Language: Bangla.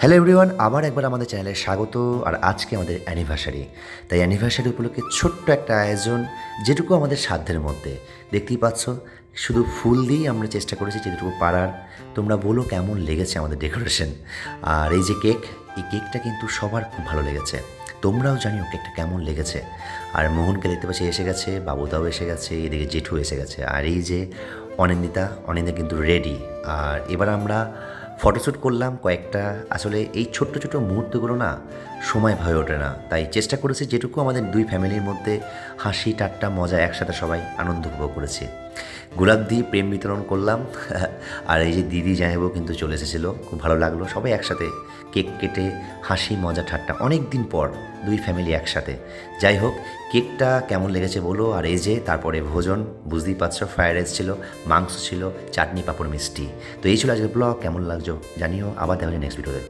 হ্যালো এভরিওয়ান, আবার একবার আমাদের চ্যানেলে স্বাগত। আর আজকে আমাদের অ্যানিভার্সারি, তাই অ্যানিভার্সারি উপলক্ষে ছোট্ট একটা আয়োজন, যেটুকু আমাদের সাধ্যের মধ্যে। দেখতেই পাচ্ছ, শুধু ফুল দিয়েই আমরা চেষ্টা করেছি যেটুকু পারার। তোমরা বলো কেমন লেগেছে আমাদের ডেকোরেশন। আর এই যে কেক, এই কেকটা কিন্তু সবার খুব ভালো লেগেছে। তোমরাও জানিও কেকটা কেমন লেগেছে। আর মোহনকে দেখতে পাচ্ছি এসে গেছে, বাবুদাও এসে গেছে, এদিকে জেঠু এসে গেছে, আর এই যে অনিন্দিতা কিন্তু রেডি। আর এবার আমরা ফটোশ্যুট করলাম কয়েকটা। আসলে এই ছোট্ট ছোট্ট মুহূর্তগুলো না সময় হয়ে ওঠে না, তাই চেষ্টা করেছি যেটুকু আমাদের দুই ফ্যামিলির মধ্যে হাসি ঠাট্টা মজা একসাথে সবাই আনন্দ উপভোগ করেছি। গোলাপ দিয়ে প্রেম বিতরণ করলাম। আর এই যে দিদি জামাইবাবু কিন্তু চলে এসেছিলো, খুব ভালো লাগলো সবাই একসাথে কেক কেটে হাসি মজা ঠাট্টা, অনেক দিন পর দুই ফ্যামিলি একসাথে। যাই হোক, কেকটা কেমন লেগেছে বলো। আর এই যে তারপরে ভোজন, বুঝতেই পারছো, ফ্রায়েড রাইস ছিল, মাংস ছিল, চাটনি পাঁপড় মিষ্টি। তো এই ছিল আজকের ব্লগ। কেমন লাগছো জানিও, আবার দেখা হচ্ছে নেক্সট ভিডিওতে।